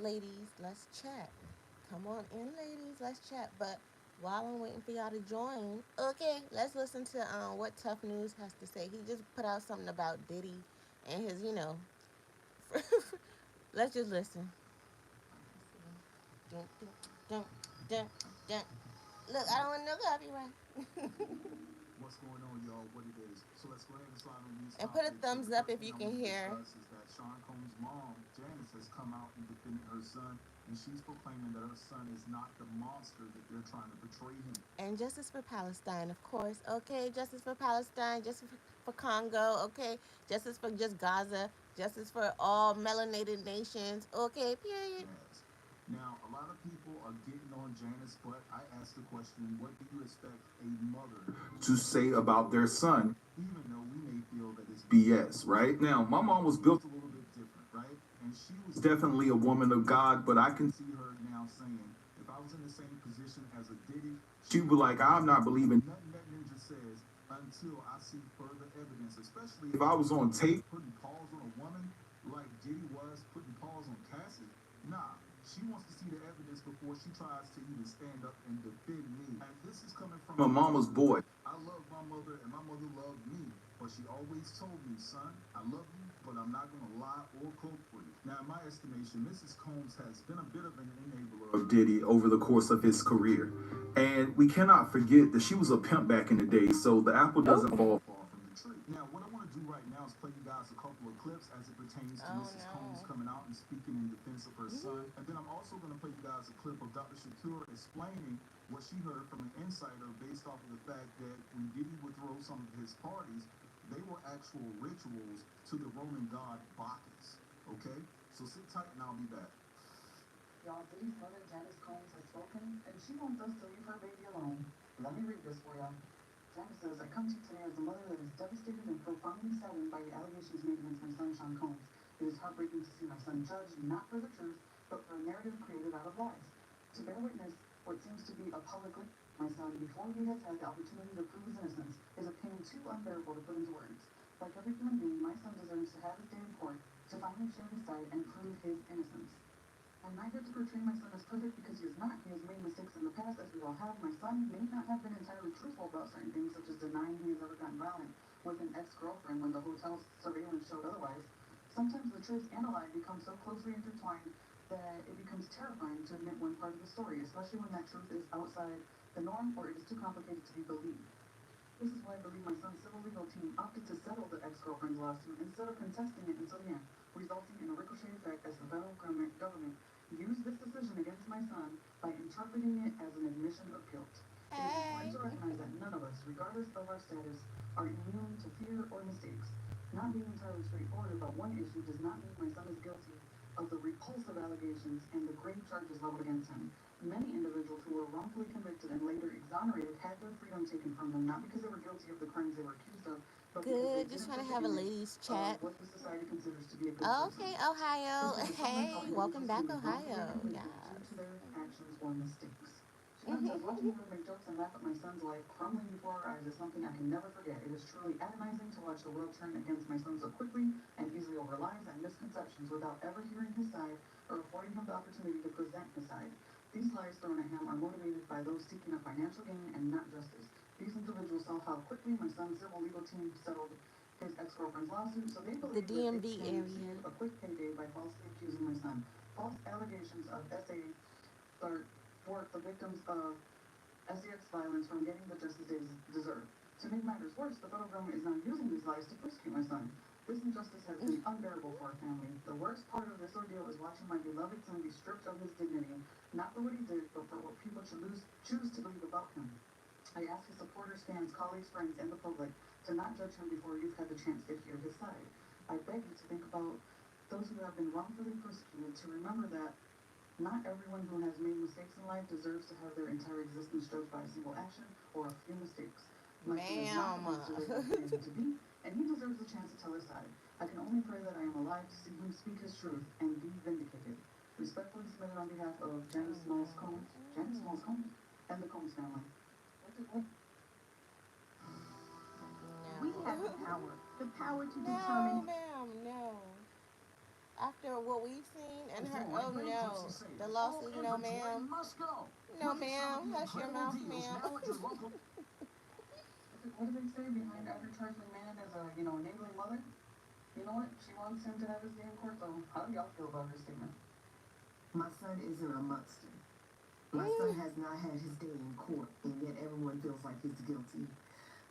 ladies, let's chat. Come on in, ladies, let's chat. But while I'm waiting for y'all to join, okay, let's listen to what Tough News has to say. He just put out something about Diddy and his, let's just listen. Dun, dun, dun, dun, dun. Look, I don't want no copyright. What's going on, y'all? What it is. So let's go ahead and slide on these And put a topics. So thumbs the up first if thing you I can want to hear. discuss is that Sean Combs' mom, Janice, has come out and defended her son, and she's proclaiming that her son is not the monster that they're trying to portray him. And justice for Palestine, of course. Okay, justice for Palestine, justice for Congo. Okay, justice for just Gaza, justice for all melanated nations. Okay, period. Yes. Now, a lot of people are getting on Janice, but I asked the question, what do you expect a mother to say about their son, even though we may feel that it's BS, right? Now, my mom was built a little bit different, right? And she was definitely a woman of God, but I can see her now saying, if I was in the same position as a Diddy, she would be like, I'm not believing nothing that ninja says until I see further evidence, especially if I was on tape putting paws on a woman like Diddy was putting paws on Cassie. Nah, she wants to see the evidence before she tries to even stand up and defend me. And this is coming from a mama's boy. I love my mother, and my mother loved me. But she always told me, son, I love you, but I'm not going to lie or cloak for you. Now, in my estimation, Mrs. Combs has been a bit of an enabler of Diddy over the course of his career. And we cannot forget that she was a pimp back in the day, so the apple doesn't fall far from the tree. Now, what I want to do right now is play you guys a couple of clips as it pertains to Oh Mrs. Combs no. coming out and speaking in defense of her son. And then I'm also going to play you guys a clip of Dr. Shakur explaining what she heard from an insider based off of the fact that when Diddy would throw some of his parties, they were actual rituals to the Roman god Bacchus. Okay? So sit tight and I'll be back. Y'all, Diddy's mother, Janice Combs, has spoken, and she wants us to leave her baby alone. Let me read this for y'all. Janice says, I come to you today as a mother that is devastated and profoundly saddened by the allegations made against my son, Sean Combs. It is heartbreaking to see my son judged not for the truth, but for a narrative created out of lies. To bear witness what seems to be a public link, my son, before he has had the opportunity to prove his innocence, is a pain too unbearable to put into words. Like every human being, my son deserves to have his day in court, to finally share his side and prove his innocence. I'm not here to portray my son as perfect because he is not. He has made mistakes in the past, as we all have. My son may not have been entirely truthful about certain things, such as denying he has ever gotten violent with an ex-girlfriend when the hotel surveillance showed otherwise. Sometimes the truth and a lie become so closely intertwined that it becomes terrifying to admit one part of the story, especially when that truth is outside the norm or it is too complicated to be believed. This is why I believe my son's civil legal team opted to settle the ex-girlfriend's lawsuit instead of contesting it until the end, resulting in a ricochet effect as the federal government used this decision against my son by interpreting it as an admission of guilt. It is important Hey. to recognize that none of us, regardless of our status, are immune to fear or mistakes. Not being entirely straightforward about one issue does not mean my son is guilty of the repulsive allegations and the grave charges leveled against him. Many individuals who were wrongfully convicted and later exonerated had their freedom taken from them, not because they were guilty of the crimes they were accused of, but because they Good. Just didn't trying fit to the have a image ladies of chat. what the society considers to be a good person. Okay, Ohio. This was a summary how Hey, welcome individuals back, can be wrongfully Ohio. convicted due Yes. to their actions or mistakes. Sharon says, watching her make jokes and laugh at my son's life crumbling before our eyes is something I can never forget. It is truly agonizing to watch the world turn against my son so quickly and easily over lies and misconceptions without ever hearing his side or affording him the opportunity to present his side. These lies thrown at him are motivated by those seeking a financial gain and not justice. These individuals saw how quickly my son's civil legal team settled his ex-girlfriend's lawsuit, so they The believe that it DMV can area. receive a quick payday by falsely accusing my son. False allegations of thwart the victims of SEX violence from getting the justice they deserve. To make matters worse, the federal government is now using these lies to persecute my son. This injustice has been unbearable for our family. The worst part of this ordeal is watching my beloved son be stripped of his dignity, not for what he did, but for what people choose to believe about him. I ask his supporters, fans, colleagues, friends, and the public to not judge him before you've had the chance to hear his side. I beg you to think about those who have been wrongfully persecuted, to remember that not everyone who has made mistakes in life deserves to have their entire existence judged by a single action or a few mistakes. My son is not the Ma'am. monster they have made him to be, and he deserves a chance to tell his side. I can only pray that I am alive to see him speak his truth and be vindicated. Respectfully submitted on behalf of Janice Smalls Combs, and the Combs family. We have No. the power to No, determine. ma'am, no. After what we've seen and It's her, doing oh right things, what she no, say. the All lawsuit, no inventory ma'am, must go. no Look at some of ma'am, the hush your incredible mouth, deals ma'am. now at your local. What do they say behind advertising man as a, enabling mother? You know what? She wants him to have his day in court, though. How do y'all feel about her statement? My son isn't a monster. My son Mm. has not had his day in court, and yet everyone feels like he's guilty.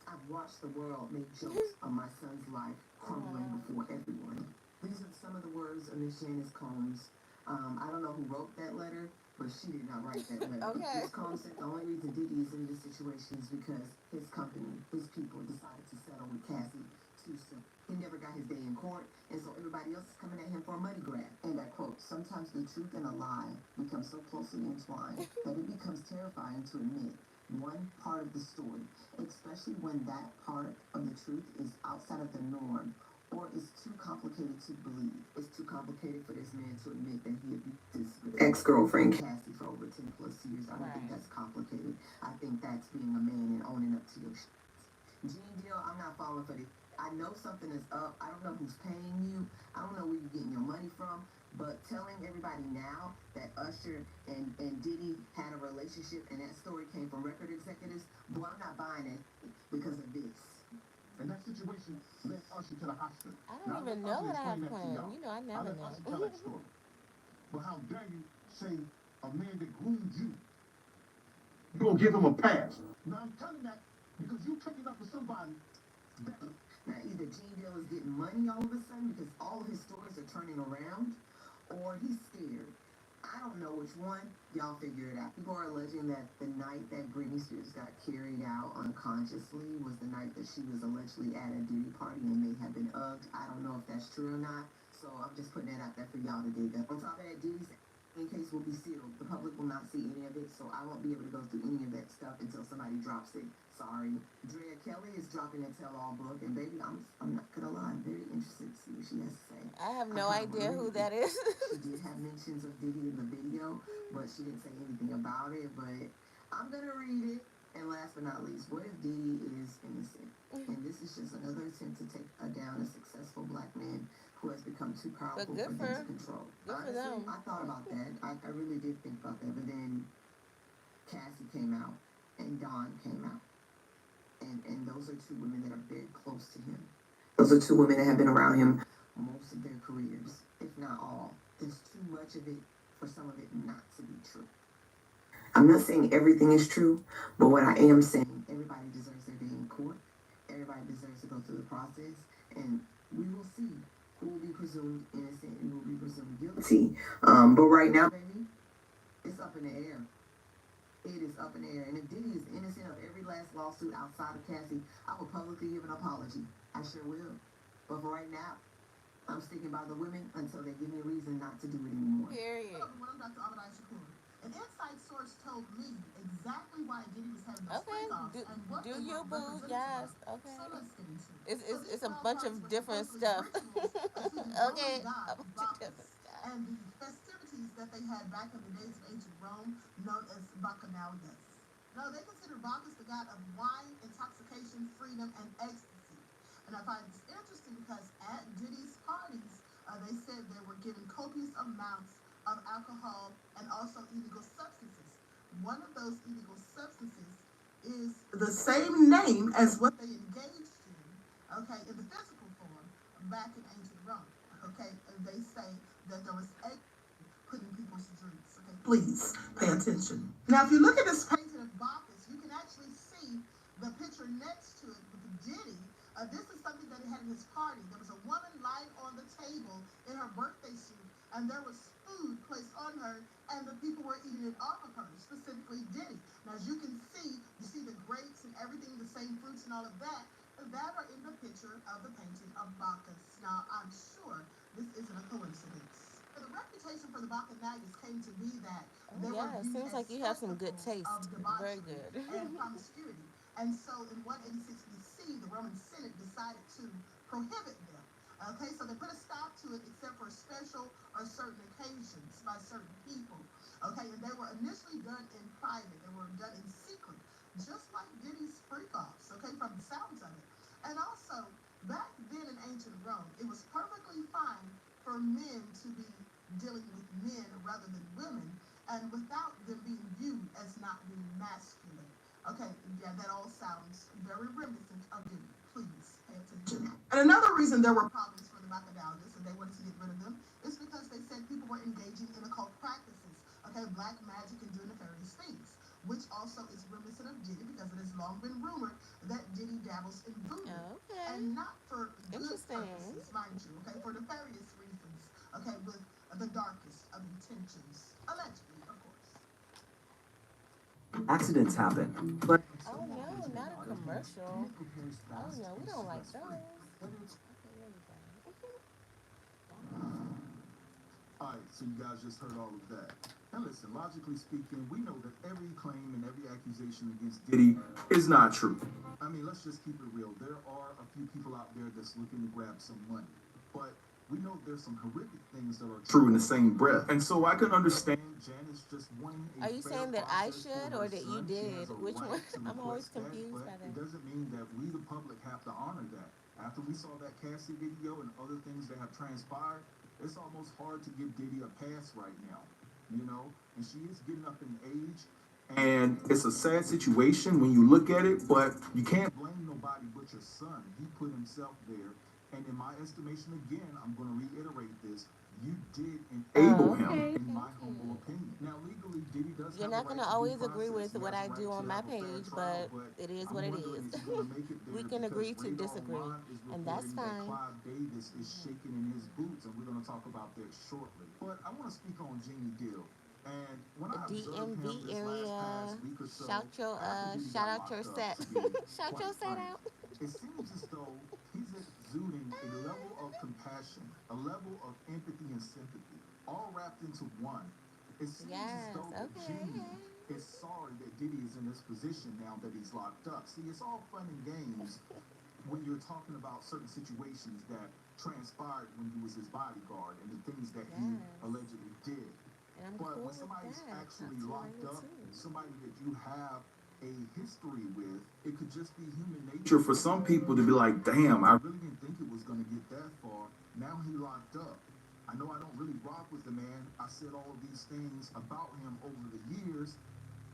I've watched the world make jokes of my son's life Oh crumbling no. before everyone. These are some of the words of Miss Janice Combs. I don't know who wrote that letter, but she did not write that letter. Okay. Miss Combs said the only reason Diddy is in this situation is because his company, his people, decided to settle with Cassie too soon. He never got his day in court, and so everybody else is coming at him for a money grab. And I quote, sometimes the truth and a lie become so closely entwined that it becomes terrifying to admit one part of the story, especially when that part of the truth is outside of the norm or is too complicated to believe. It's too complicated for this man to admit that he abused his ex-girlfriend Cassie for over 10 plus years. I don't think Right. that's complicated. I think that's being a man and owning up to your shit. Gene Deal, I'm not falling for this. I know something is up. I don't know who's paying you. I don't know where you're getting your money from. But telling everybody now that Usher and Diddy had a relationship and that story came from record executives, boy, I'm not buying it because of this. And that situation led Usher to the hospital. I don't Now, I'll let even know Usher what I explain have that to planned. y'all. You know, I I'll never let know. Usher tell that story. But how dare you say a man that groomed you, you gonna give him a pass? Now, I'm telling that because you took it up with somebody. Now, either Gene Deal is getting money all of a sudden because all of his stories are turning around, or he's scared. I don't know which one. Y'all figure it out. People are alleging that the night that Britney Spears got carried out unconsciously was the night that she was allegedly at a Diddy party and may have been ugged. I don't know if that's true or not. So I'm just putting that out there for y'all to dig up. On top of that, Diddy's case will be sealed. The public will not see any of it, so I won't be able to go through any of that stuff until somebody drops it. Sorry. Drea Kelly is dropping a tell-all book, and baby, I'm not gonna lie, I'm very interested to see what she has to say. I have I no haven't idea read who it. that is. She did have mentions of Diddy in the video, but she didn't say anything about it. But I'm gonna read it. And last but not least, what if Diddy is innocent? And this is just another attempt to take down a successful black man who has become too But powerful good for him to for control. good for Honestly, them. I thought about that. I really did think about that. But then Cassie came out and Dawn came out. And those are two women that are very close to him. Those are two women that have been around him most of their careers, if not all. There's too much of it for some of it not to be true. I'm not saying everything is true, but what I am saying, everybody deserves their day in court. Everybody deserves to go through the process, and we will see who will be presumed innocent and who will be presumed guilty. But right now, baby, it's up in the air. It is up in the air. And if Diddy is innocent of every last lawsuit outside of Cassie, I will publicly give an apology. I sure will. But for right now, I'm sticking by the women until they give me a reason not to do it anymore. Period. Hello everyone, I'm Dr. Abadai Shakur. An inside source told me exactly why Diddy was having those Okay. freak-offs and what Do they were you boo? representing to Yes. her. Okay. So let's get into it. It's So it's, these it's a wild bunch parties of were different supposedly stuff. rituals to the Roman Okay. A god bunch of different Bacchus stuff. and the festivities that they had back in the days of ancient Rome known as Bacchanalias. No, they consider Bacchus the god of wine, intoxication, freedom, and ecstasy. And I find this interesting because at Diddy's parties, they said they were given copious amounts of alcohol and also illegal substances. One of those illegal substances is the same name as what they engaged in, okay, in the physical form back in ancient Rome, okay? And they say that there was put in people's drinks, okay? Please pay attention. Now, if you look at this painting of Bacchus, you can actually see the picture next to it with the Diddy. This is something that he had in his party. There was a woman lying on the table in her birthday suit, and there was food placed on her, and the people were eating it off of her, specifically Diddy. Now, as you can see, you see the grapes and everything, the same fruits and all of that are in the picture of the painting of Bacchus. Now, I'm sure this isn't a coincidence. The reputation for the Bacchanalians came to be that Oh they were yeah. It viewed seems as like you have some good spectacles taste. of Very debauchery good. and promiscuity. And so in 186 BC, the Roman Senate decided to prohibit them. Okay, so they put a stop to it except for special or certain occasions by certain people. Okay, and they were initially done in private. They were done in secret, just like Diddy's freak-offs, okay, from the sounds of it. And also, back then in ancient Rome, it was perfectly fine for men to be dealing with men rather than women, and without them being viewed as not being masculine. Okay, yeah, that all sounds very reminiscent of you. Please pay attention. And another reason there were problems for the Macedonians and they wanted to get rid of them is because they said people were engaging in occult practices, okay, black magic and doing nefarious things, which also is reminiscent of Diddy because it has long been rumored that Diddy dabbles in voodoo. Okay. And not for good Interesting. purposes, mind you, okay, for nefarious reasons, okay, with the darkest of intentions, allegedly, of course. Accidents happen, but Oh no, not a commercial. Oh no, we don't like those. Okay, there we go. All right, so you guys just heard all of that. And listen, logically speaking, we know that every claim and every accusation against Diddy is not true. I mean, let's just keep it real. There are a few people out there that's looking to grab some money. But we know there's some horrific things that are true in the same breath. And so I can understand Janice just wanting a Are you fair saying that I process for should her or that you son. She has did? a Which one? right to I'm always request that, confused but by it that. doesn't mean that we, the public, have to honor that. After we saw that Cassie video and other things that have transpired, it's almost hard to give Diddy a pass right now, you know? And she is getting up in age, and it's a sad situation when you look at it, but you can't blame nobody but your son. He put himself there. And in my estimation, again, I'm going to reiterate this. You did enable him, in my humble opinion. Now, legally, Diddy does You're have a not right going to to due always agree process. with He what has a I right do to on my have a fair page, trial, but but it is I'm what it wondering, is. is he going to make it there? We can Because agree to Radar disagree, Online is and that's reporting that fine. Clive Davis is shaking in his boots, and we're going to talk about that shortly. But I want to speak on Jamie Deal. And when I observed him DMV this last past area. week or so, Shout your after Diddy shout got out your locked up, set. to be Shout quite your set frank, out. it seems as though he's exuding a level of compassion, a level of empathy and sympathy, all wrapped into one. It seems as Yes. though that Okay. Jamie is sorry that Diddy is in this position now that he's locked up. See, it's all fun and games when you're talking about certain situations that transpired when he was his bodyguard and the things that he Yes. allegedly did. And I'm But cool when with somebody's that. actually Not locked too up, too. somebody that you have a history with, it could just be human nature for some people to be like, damn, I really didn't think it was going to get that far. Now he locked up. I know I don't really rock with the man. I said all of these things about him over the years.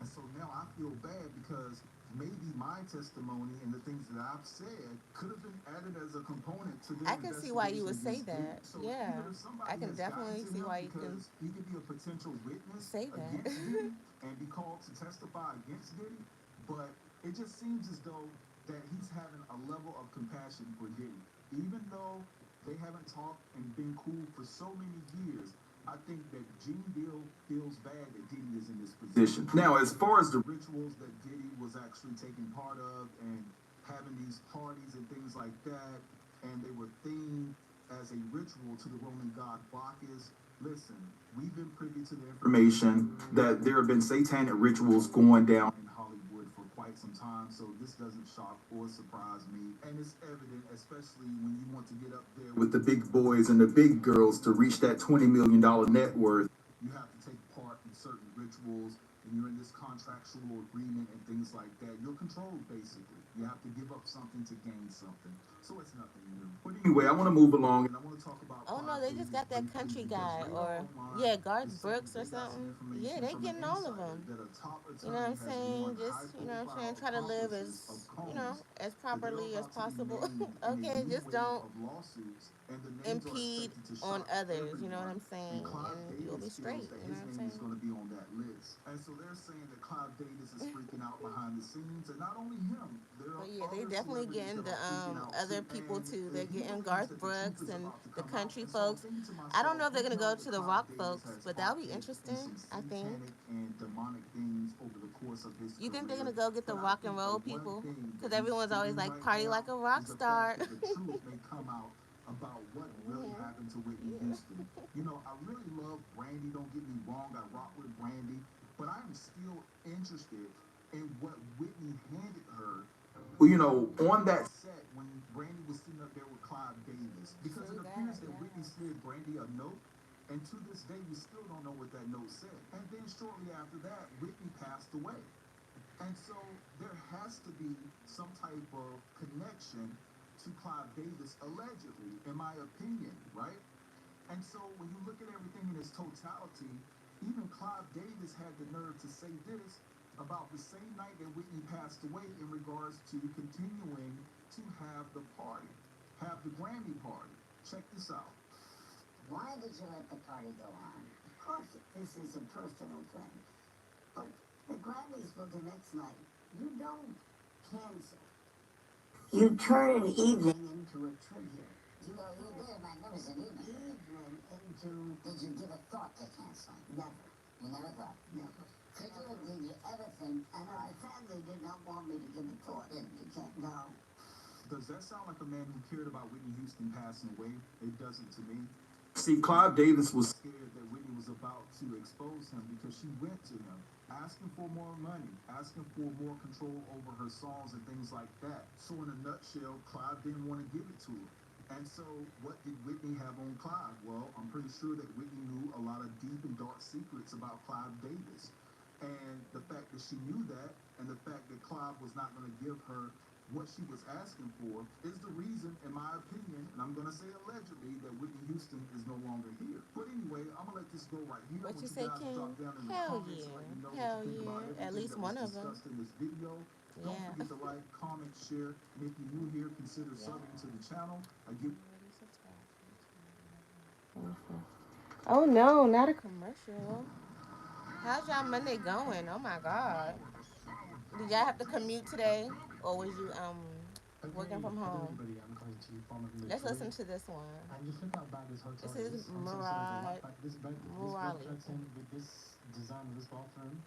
And so now I feel bad because maybe my testimony and the things that I've said could have been added as a component to their I can see why you investigation would say against Diddy. that. So Yeah. either I somebody can has gotten definitely to see him why you can because he could be a potential witness say that. against Diddy and be called to testify against Diddy, but it just seems as though that he's having a level of compassion for Diddy. Even though they haven't talked and been cool for so many years, I think that Gene Deal feels bad that Diddy is in this position. Now, as far as the rituals that Diddy was actually taking part of and having these parties and things like that, and they were themed as a ritual to the Roman god Bacchus, listen, we've been privy to the information that there have been satanic rituals going down in Hollywood for quite some time, so this doesn't shock or surprise me. And it's evident, especially when you want to get up there with the big boys and the big girls to reach that $20 million net worth. You have to take part in certain rituals, and you're in this contractual agreement and things like that. You're controlled, basically. You have to give up something to gain something. So it's nothing new. But anyway, I want to move along, and I want to talk about Oh no, Clive they just Davis got that briefly country because guy Radar or Online Garth is saying Brooks or they got some something. Yeah, information they from an getting all of insider them. that a top You know what I'm attorney has saying? warned Just, you know what I'm saying? high-profile Try to live accomplices of as, Combs as that they're properly as about to be possible. named in a Okay, new just wave don't of lawsuits, and the names are impede expected to on shock others, you know what everyone. I'm And saying? Clive And you'll be Davis feels straight, that you know his what I'm name is saying? going to be on that list. And so they're saying that Clive Davis is freaking out behind the scenes, and not only him, there are But yeah, they other definitely celebrities getting that the are freaking out too. other people And too. They're he getting believes Garth that the truth Brooks is and about to the come out. country And so I'm folks. thinking to I don't myself, know if we they're gonna know go that to the Clive rock Davis folks, has but that'll be partaked in interesting, some I think. satanic and demonic things over the course of his You think they're career. gonna go get the But I rock and think the roll one people? thing that Because he's everyone's always fearing like right party like now a rock is the fact star. that the truth may come out about what really happened to Whitney Yeah. Houston. You know, I really love Brandy, don't get me wrong, I rock with Brandy, but I am still interested in what Whitney handed her, well, you know, on that set when Brandy was sitting up there with Clive Davis. Because True it appears that, that Whitney yes. slid Brandy a note, and to this day, we still don't know what that note said. And then shortly after that, Whitney passed away. And so there has to be some type of connection to Clive Davis, allegedly, in my opinion, right? And so when you look at everything in its totality, even Clive Davis had the nerve to say this about the same night that Whitney passed away in regards to continuing to have the party, have the Grammy party. Check this out. Why did you let the party go on? Of course, this is a personal thing. But the Grammys for the next night, you don't cancel. You turn an evening into a tribute. You did a magnificent evening. Did you give a thought to canceling? Never. You never thought? Never. Did you ever think, and my family did not want me to give a thought? You can't, no. Does that sound like a man who cared about Whitney Houston passing away? It doesn't to me. See, Clive Davis was scared that Whitney was about to expose him because she went to him asking for more money, asking for more control over her songs and things like that. So in a nutshell, Clive didn't want to give it to her. And so what did Whitney have on Clive? Well, I'm pretty sure that Whitney knew a lot of deep and dark secrets about Clive Davis. And the fact that she knew that, and the fact that Clive was not going to give her what she was asking for, is the reason, in my opinion, and I'm going to say allegedly, that Whitney Houston is no longer here. But anyway, I'm going to let this go right here. I What want you you say, guys to King? drop down in the Hell comments and let me know yeah. what you Hell think about yeah. At everything least that was one of them. discussed in this video. Don't Yeah. forget to like, comment, share, and if you're new here, consider Yeah. subbing to the channel. Again. Oh no, not a commercial. How's y'all Monday going? Oh my god. Did y'all have to commute today? Or was you working from home? Everybody, I'm coming to you from Let's Victoria. listen to this one. And just look how bad this hotel This is is. I'm so sorry to Murad laugh, but this bed Murali. curtain with this design of this bathroom,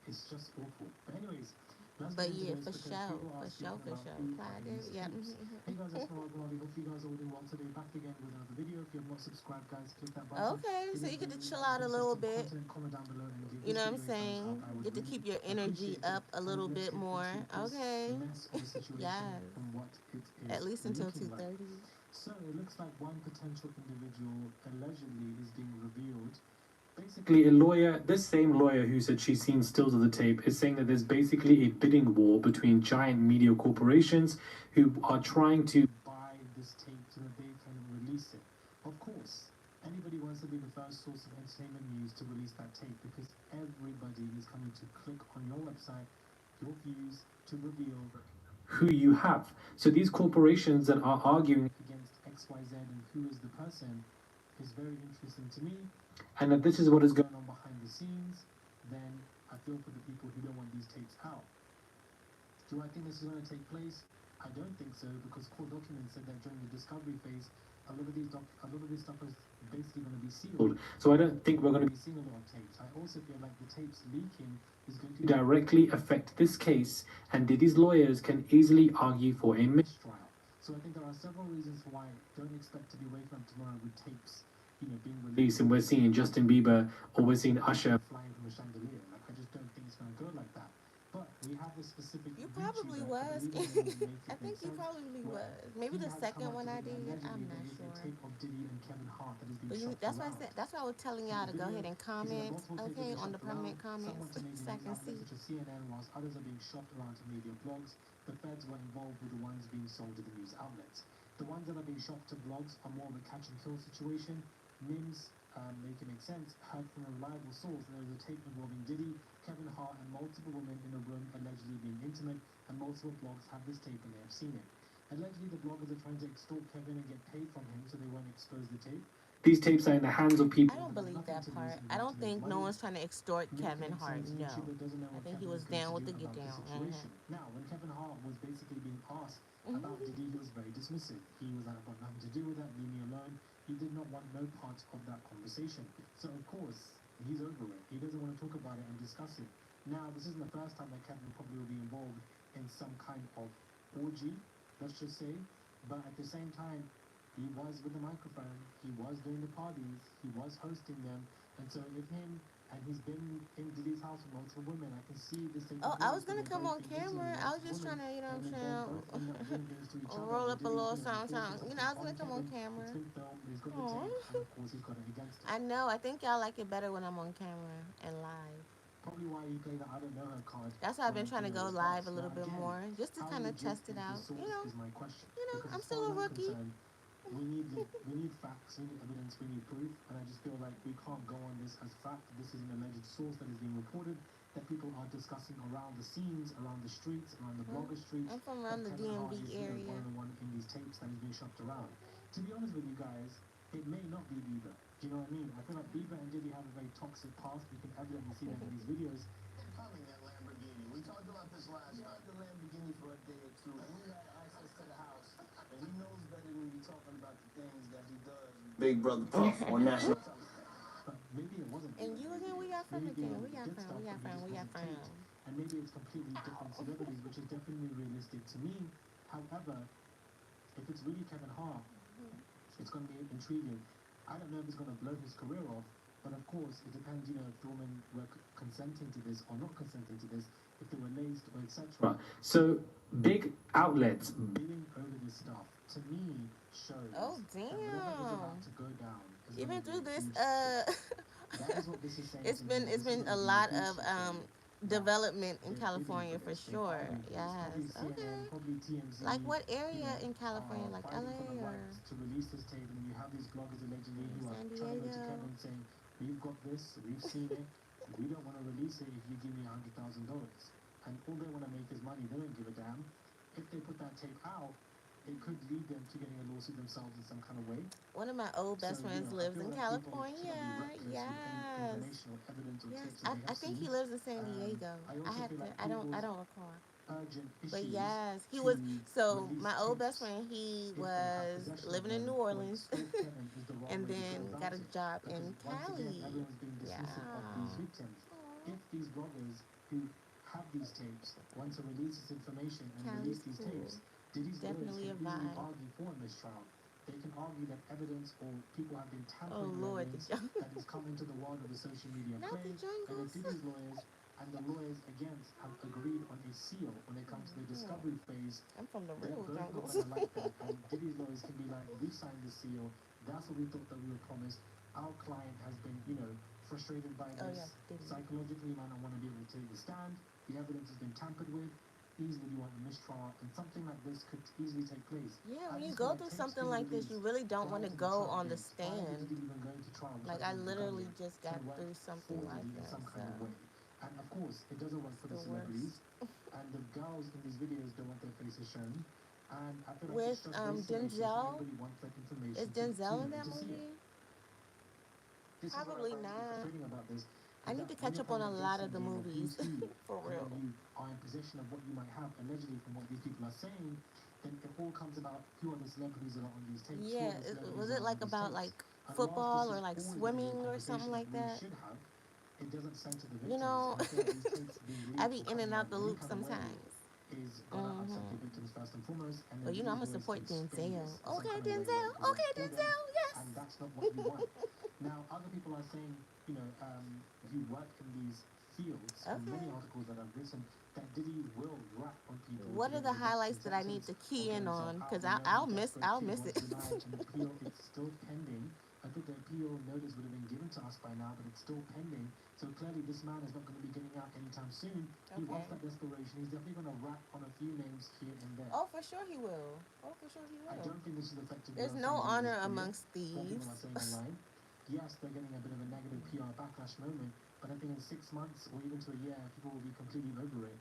it's just awful. But anyways, let's get But into yeah, this for because sure, people are for sure, speaking for about sure. who are Clyde these David, yeah. tapes. Hey guys, it's Murad Murali. Hope you guys are all doing well today. Back again with another video. If you have not subscribed, guys, click that button. Okay, It so is you get to daily, chill out a little consistent bit. content. Comment down below and give You this know what I'm video a thumbs up. saying? I would Get to really keep your energy appreciate it. up a And little let's bit get more. into this Okay. mess of a situation Yes. from what it At is least until looking like. 2:30. So it looks like one potential individual allegedly is being revealed. Basically, a lawyer, this same lawyer who said she's seen stills of the tape, is saying that there's basically a bidding war between giant media corporations who are trying to buy this tape so that they can release it. Of course, anybody wants to be the first source of entertainment news to release that tape because everybody is coming to click on your website, your views, to reveal who you have. So these corporations that are arguing against XYZ and who is the person is very interesting to me. And if this is what is going on behind the scenes, then I feel for the people who don't want these tapes out. Do I think this is going to take place? I don't think so because court documents said that during the discovery phase, a lot of this stuff is basically going to be sealed. So I don't think we're going to be seeing a lot of tapes. I also feel like the tapes leaking is going to directly affect this case, and Diddy's lawyers can easily argue for a mistrial. So I think there are several reasons why don't expect to be waking up tomorrow with tapes, being released, and we're seeing Justin Bieber or we're seeing Usher flying from a chandelier. Like I just don't think it's going to go like that. But we have a specific You probably YouTuber, I was. believe his name is Make I It think Make you Sense, probably where was. Maybe he the has come second out one I today and did. I'm allegedly not there is a sure. tape of Diddy and Kevin Hart that is being But shopped that's why I around. said. That's why I was telling In y'all the to go video, ahead and he said that comment. multiple tapes are Okay, being on the shopped around, permanent comments, somewhat to major so I news can outlets see. such as CNN, whilst others are being shopped around to media blogs. The feds were involved with the ones being sold to the news outlets. The ones that are being shopped to blogs are more of a catch and kill situation. Mims, make it make sense, heard from a reliable source that there was a tape involving Diddy, Kevin Hart, and multiple women in a room allegedly being intimate, and multiple blogs have this tape and they have seen it. Allegedly, the bloggers are trying to extort Kevin and get paid from him so they won't expose the tape. These tapes are in the hands of I people don't that have believe nothing that to lose part. and I want don't to make think no money. one's trying to extort Make it Kevin make Hart. sense. No, YouTuber doesn't know I what think he Kevin was is going down to with do the get about the down. situation. Now, when Kevin Hart was basically being asked about Diddy, he was very dismissive. He was like, I've got nothing to do with that, leave me alone. He did not want no part of that conversation. So, of course, he's over it. He doesn't want to talk about it and discuss it. Now, this isn't the first time that Kevin probably will be involved in some kind of orgy, let's just say. But at the same time, he was with the microphone, he was doing the parties, he was hosting them, and so if him and he's been in Diddy's house with multiple women, I can see this taking Oh, I place was that gonna they're come both on being intimate camera. with I was multiple just women, trying to, you know and what then I'm both end up doing things to each saying, other, roll and up a Diddy's, little something, enforcing something. You know, something I was on gonna come on Kevin. camera. It's been filmed, he's got the Aw. tape, and of course he's got it against him. I know. I think y'all like it better when I'm on camera and live. Probably why he played the I don't know her card That's why I've when been trying to it go was live a asked. little Now bit again, more, just to how kind of legit test it is this out. source is my question. Because I'm as far still as a I'm rookie. concerned, we need facts, we need evidence, we need proof, and I just feel like we can't go on this as fact. This is an alleged source that is being reported that people are discussing around the scenes, around the streets, around the blogger streets. I'm from That around the Kevin Hart DMV is area. one of the one in these tapes that is being shopped around. To be honest with you guys, it may not be Bieber. Do you know what I mean? I feel like Bieber and Diddy have a very toxic past. We can evidently see that in these videos. Coming that Lamborghini. We talked about this last night. The Lamborghini for a day or two, and we had access to the house, and he knows better when we talking about the things that he does. Big Brother Puff on national television. But maybe it wasn't. And you again? Where y'all from Maybe again? Bieber Where y'all did from? stuff, Where y'all but he from? just Where y'all wasn't taped, from? and maybe it's completely different celebrities, which is definitely realistic to me. However, if it's really Kevin Hart, it's going to be intriguing. I don't know if it's going to blow his career off, but of course, it depends, if the women were consenting to this or not consenting to this, if they were laced or etc. So, big outlets bidding over this stuff, to me, shows Oh that whatever is damn! about to go down is You've going been to be through a this. huge success. That is what this is saying It's to me. been it's This is been going a to be a lot huge of success. development in They're bidding California for for this. They're sure. arguing for this. Yes. Probably CNN, Okay. probably TMZ. Like what You area know, in California? Like fighting for the LA or rights to release this tape, and then you have these bloggers allegedly who are San trying to go to Diego? Kevin saying, "We've got this, we've seen it. We don't want to release it if you give me $100,000." And all they want to make is money. They don't give a damn. If they put that tape out, it could lead them to getting a lawsuit themselves in some kind of way. One of my old best friends I lives feel in like people should California. not be reckless with any Yes. information or evidence or Yes. tapes that they I have think he seen. lives in San Diego. I also feel like I people's don't recall. urgent But issues yes, he to was so release my old best tapes, friend, he if they have was possession of living in them New or Orleans expose Kevin, is the wrong and way to go then about got a it. job Because in once again, Cali. everyone's being Yeah. dismissive of these victims. If these bloggers who have these tapes want to release this information and Cali's release these cool. tapes, Diddy's lawyers Definitely a can easily vibe. argue for in this trial. They can argue that evidence or people have been Oh tampering with Lord, the evidence jungle. that has come into the world of the social media Not the play, and jungles. if Diddy's lawyers and the lawyers against have agreed on a seal when it comes to the discovery phase, I'm from the they're real both not jungles. going to like that. And Diddy's lawyers can be like, we signed the seal. That's what we thought that we were promised. Our client has been, frustrated by Oh this. yeah, Diddy. Psychologically, might not want to be able to take the stand. The evidence has been tampered with. Easily you want a mistrial, and something like this could easily take place. Yeah, I when you just go feel like through tapes something being like this, you released really don't want prior to to the go trial on the date, prior to stand. Diddy even going to trial, which Like I I think is literally redundant, just can got work through for something like Diddy in that. some So kind of way. And of course, it doesn't work for the the celebrities. worst. And the girls in these videos don't want their faces shown. And I feel like With it's just very salacious. Denzel, Anybody wants that information is to Denzel in that to see it. movie? This is what I Probably find so not. frustrating about this. I Is need that to when catch you're up on playing a a lot of guessing the game of movies who's who, for and real. then you are in possession of what you might have allegedly from what these people are saying, then it all comes about who are the celebrities that are on these tapes, who Yeah, are the celebrities was that it are on like these about tapes. like And whilst this football or is like always going to be a swimming or something conversation that like we that? should have, it doesn't center the You victims. know, And I feel like these tapes being I leaked be or in coming and out out the in any loop kind of way sometimes. is gonna upset the victims first and foremost, and then But you know, I'm Diddy's gonna lawyers support expose Denzel. this in some Okay, kind of way where Denzel. it could work Okay, for them, Denzel. Yes. and that's not what you want. Now, other people are saying, you work in these fields, from many Okay. articles that I've written, that Diddy will rap on people to What are get a the reduction highlights that I sentence need to or key get in himself on? out. Cause We know his desperate I'll plea miss was it. denied, and the appeal is still pending. I think the appeal notice would have been given to us by now, but it's still pending. So clearly, this man is not going to be getting out anytime soon. He Okay. wants that desperation. He's definitely going to rap on a few names here and there. Oh, for sure he will. Oh, for sure he I will. don't think this is effective There's enough no for honor his career. amongst What thieves. people are saying online. Yes, they're getting a bit of a negative PR backlash moment, but I think in 6 months or even to a year, people will be completely over it.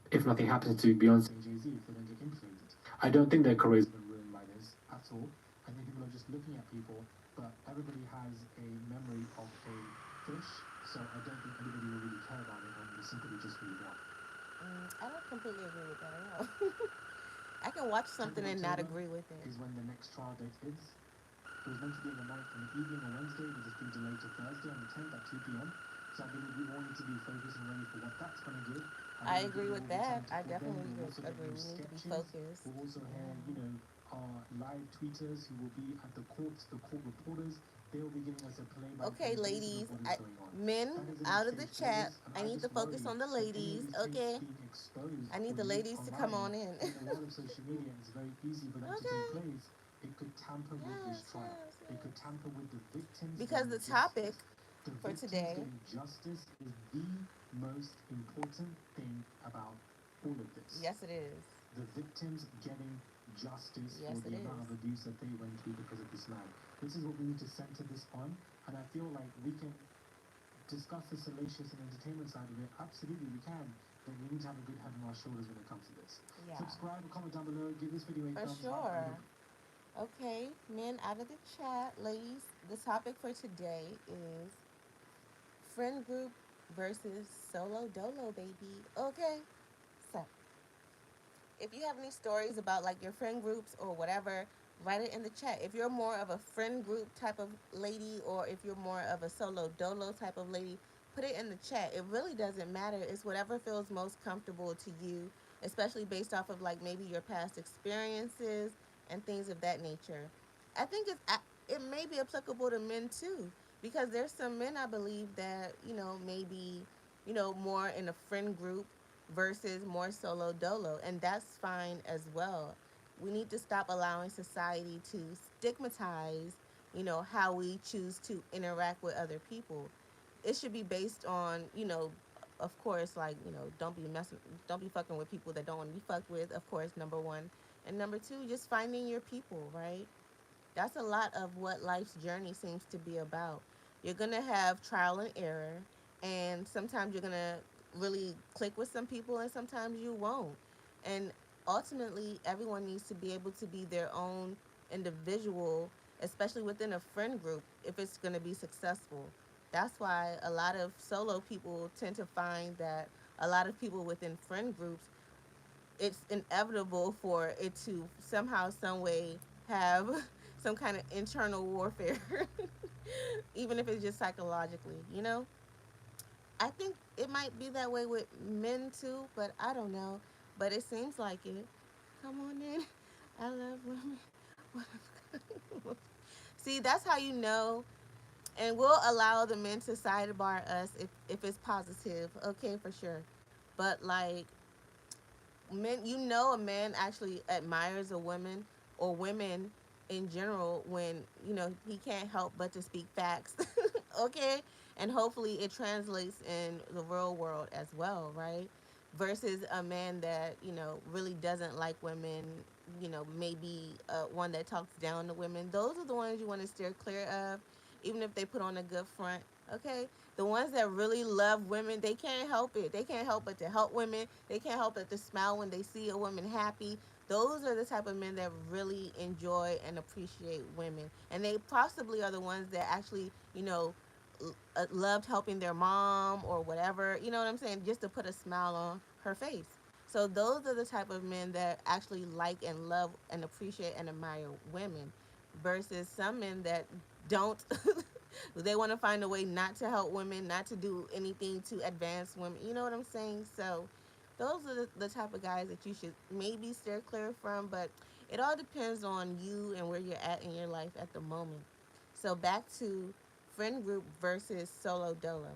If nothing happens to Beyonce and Jay-Z, if they don't get implicated. I don't think their careers have been ruined by this at all. I think people are just looking at people, but everybody has a memory of a fish, so I don't think anybody will really care about it and will simply just move on. I don't completely agree with that at all. I can watch 10th something of and not October agree with it. is when the next trial date is. It was meant to be on the 9th in the evening on Wednesday, but it's been delayed to Thursday on the 10th at 2 p.m. So I believe we all need to be focused and ready for what that's going to give. I agree with that. I definitely agree. We need to be focused. We'll also hear, our live tweeters who will be at the courts, the court reporters. They will be giving us a play-by-play Okay, basis ladies, of what is going on. men That is an out of the unfinished chat. business, and I need to just focus worry on the that any of ladies. these tapes Okay, being exposed I need or the leaked ladies to come on online, in. in the world of social media, it's very easy for that to take place. It could tamper with this Yes, trial. yes, It could yes. tamper with the victims. Because the getting topic justice. The for victims today, getting justice is the most important thing about all of this. yes, it is. The victims getting justice for Yes, it the amount is. of abuse that they went through because of this man. This is what we need to center this on, and I feel like we can discuss the salacious and entertainment side of it. Absolutely, we can, but we need to have a good head on our shoulders when it comes to this. Yeah, Subscribe, comment down below, give this video a for thumbs up, and sure. Okay, men out of the chat, ladies. The topic for today is friend group versus solo dolo, baby. Okay, so if you have any stories about like your friend groups or whatever, write it in the chat. If you're more of a friend group type of lady or if you're more of a solo dolo type of lady, put it in the chat. It really doesn't matter. It's whatever feels most comfortable to you, especially based off of like maybe your past experiences and things of that nature. I think it may be applicable to men too because there's some men I believe that, maybe, more in a friend group versus more solo dolo, and that's fine as well. We need to stop allowing society to stigmatize, how we choose to interact with other people. It should be based on, of course, like, don't be fucking with people that don't want to be fucked with, of course, number one. And number two, just finding your people, right? That's a lot of what life's journey seems to be about. You're going to have trial and error, and sometimes you're going to really click with some people, and sometimes you won't. And ultimately, everyone needs to be able to be their own individual, especially within a friend group, if it's going to be successful. That's why a lot of solo people tend to find that a lot of people within friend groups, it's inevitable for it to somehow, some way have some kind of internal warfare, even if it's just psychologically. I think it might be that way with men too, but I don't know. But it seems like it. Come on in. I love women. See, that's how you know. And we'll allow the men to sidebar us if it's positive. Okay, for sure. But like, men, a man actually admires a woman or women in general when he can't help but to speak facts. Okay, and hopefully it translates in the real world as well, right? Versus a man that really doesn't like women, maybe one that talks down to women. Those are the ones you want to steer clear of, even if they put on a good front. Okay, the ones that really love women, they can't help it. They can't help but to help women. They can't help but to smile when they see a woman happy. Those are the type of men that really enjoy and appreciate women. And they possibly are the ones that actually, loved helping their mom or whatever, you know what I'm saying, just to put a smile on her face. So those are the type of men that actually like and love and appreciate and admire women versus some men that don't. They want to find a way not to help women, not to do anything to advance women. You know what I'm saying? So those are the type of guys that you should maybe steer clear from, but it all depends on you and where you're at in your life at the moment. So back to friend group versus solo dolo.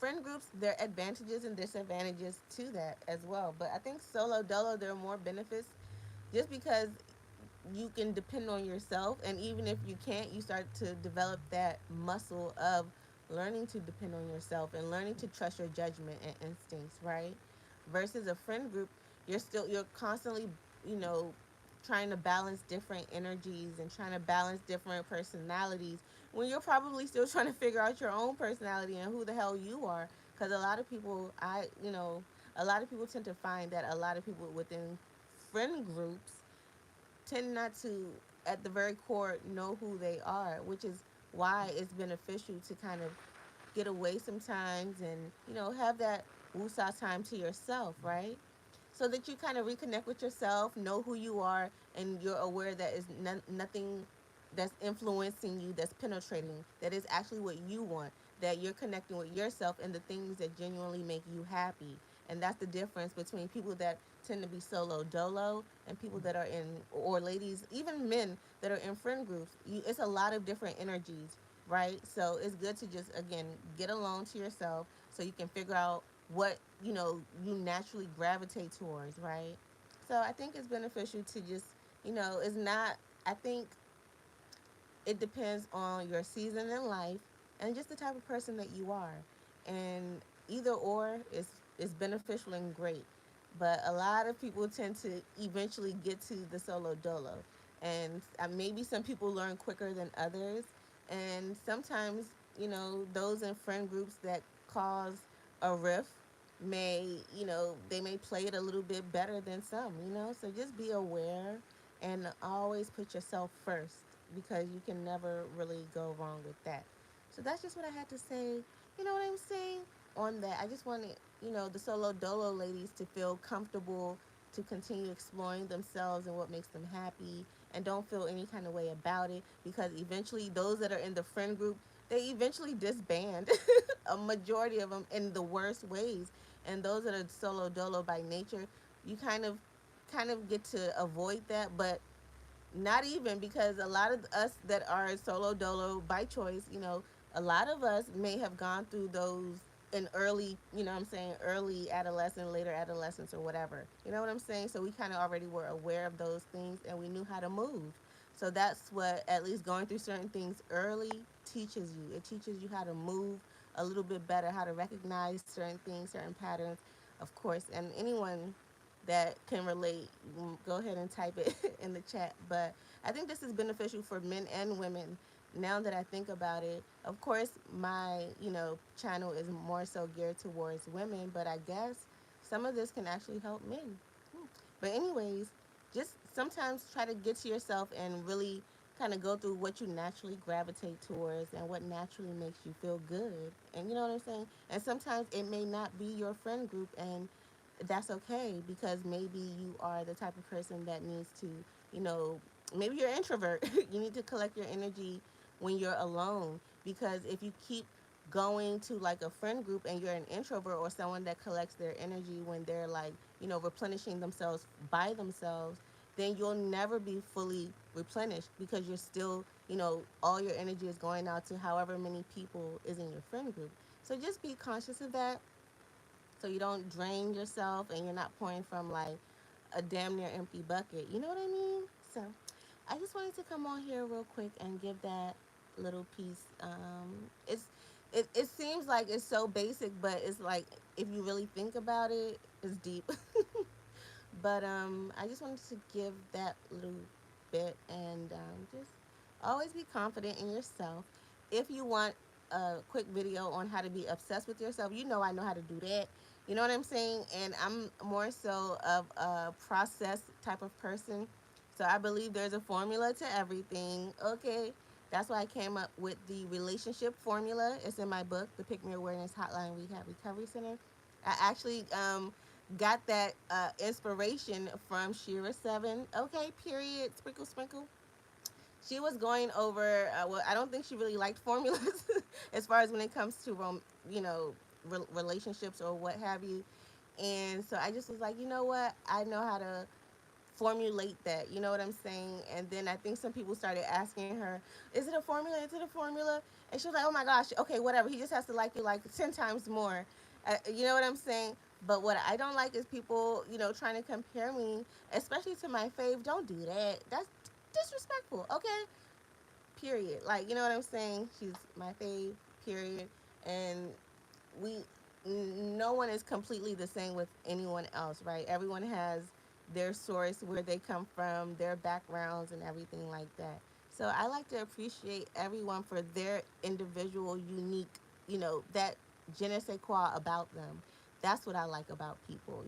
Friend groups, there are advantages and disadvantages to that as well. But I think solo dolo, there are more benefits just because you can depend on yourself, and even if you can't, you start to develop that muscle of learning to depend on yourself and learning to trust your judgment and instincts, right? Versus a friend group, you're constantly, you know trying to balance different energies and trying to balance different personalities when you're probably still trying to figure out your own personality and who the hell you are. Because a lot of people tend to find that a lot of people within friend groups tend not to, at the very core, know who they are, which is why it's beneficial to kind of get away sometimes and, have that woosah time to yourself, right? So that you kind of reconnect with yourself, know who you are, and you're aware that is nothing that's influencing you, that's penetrating, that is actually what you want, that you're connecting with yourself and the things that genuinely make you happy. And that's the difference between people that tend to be solo dolo and people that are in, or ladies, even men that are in friend groups. It's a lot of different energies, right? So it's good to just, again, get alone to yourself so you can figure out what you naturally gravitate towards, right? So I think it's beneficial to just, it's not, I think it depends on your season in life and just the type of person that you are. And either or is beneficial and great. but a lot of people tend to eventually get to the solo dolo. And maybe some people learn quicker than others. And sometimes, those in friend groups that cause a rift they may play it a little bit better than some. So just be aware and always put yourself first because you can never really go wrong with that. So that's just what I had to say. You know what I'm saying? On that, I just wanted, the solo dolo ladies to feel comfortable to continue exploring themselves and what makes them happy and don't feel any kind of way about it because eventually those that are in the friend group, they eventually disband a majority of them in the worst ways. And those that are solo dolo by nature, you kind of get to avoid that, but not even because a lot of us that are solo dolo by choice, a lot of us may have gone through those in early, what I'm saying, early adolescence, later adolescence, or whatever. You know what I'm saying? So we kind of already were aware of those things and we knew how to move. So that's what, at least going through certain things early teaches you. It teaches you how to move a little bit better, how to recognize certain things, certain patterns, of course. And anyone that can relate, go ahead and type it in the chat. But I think this is beneficial for men and women. Now that I think about it, of course, my channel is more so geared towards women, but I guess some of this can actually help men. But anyways, just sometimes try to get to yourself and really kind of go through what you naturally gravitate towards and what naturally makes you feel good. And you know what I'm saying? And sometimes it may not be your friend group, and that's okay because maybe you are the type of person that needs to, you know, maybe you're an introvert. You need to collect your energy when you're alone because if you keep going to like a friend group and you're an introvert or someone that collects their energy when they're like, replenishing themselves by themselves, then you'll never be fully replenished because you're still, all your energy is going out to however many people is in your friend group. So just be conscious of that so you don't drain yourself and you're not pouring from like a damn near empty bucket. You know what I mean? So I just wanted to come on here real quick and give that little piece. It seems like it's so basic, but it's like if you really think about it, it's deep. But I just wanted to give that little bit and just always be confident in yourself. If you want a quick video on how to be obsessed with yourself, I know how to do that. You know what I'm saying? And I'm more so of a process type of person. So I believe there's a formula to everything. Okay. That's why I came up with the relationship formula. It's in my book, The Pick Me Awareness Hotline Rehab Recovery Center. I actually got that inspiration from Shira Seven. Okay, period. Sprinkle, sprinkle. She was going over. Well, I don't think she really liked formulas as far as when it comes to you know, relationships or what have you. And so I just was like, you know what? I know how to formulate that. You know what I'm saying? And then I think some people started asking her, "Is it a formula? Is it a formula?" And she was like, "Oh my gosh, okay, whatever. He just has to like you like 10 times more." You know what I'm saying? But what I don't like is people, trying to compare me, especially to my fave. Don't do that. That's disrespectful. Okay, period. Like, you know what I'm saying? She's my fave. Period. And we no one is completely the same with anyone else, right? Everyone has their source, where they come from, their backgrounds, and everything like that. So I like to appreciate everyone for their individual, unique, that je ne sais quoi about them. That's what I like about people,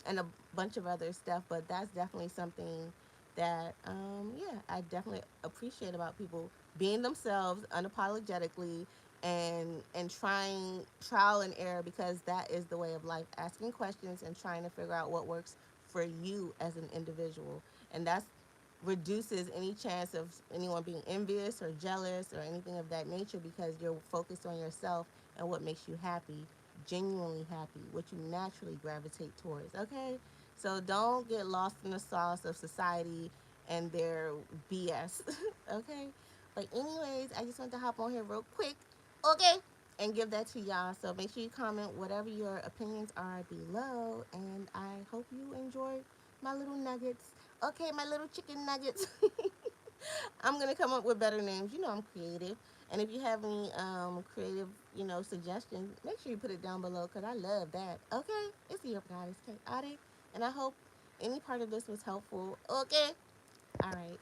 and a bunch of other stuff. But that's definitely something that, yeah, I definitely appreciate about people being themselves unapologetically and trying trial and error because that is the way of life, asking questions and trying to figure out what works for you as an individual. And that's reduces any chance of anyone being envious or jealous or anything of that nature because you're focused on yourself and what makes you happy, genuinely happy, what you naturally gravitate towards. Okay, so don't get lost in the sauce of society and their BS. Okay, but anyways, I just want to hop on here real quick. Okay, and give that to y'all. So make sure you comment whatever your opinions are below, and I hope you enjoyed my little nuggets. Okay, my little chicken nuggets. I'm gonna come up with better names. I'm creative, and if you have any creative, suggestions, make sure you put it down below because I love that. Okay, it's your goddess chaotic. And I hope any part of this was helpful. Okay. All right.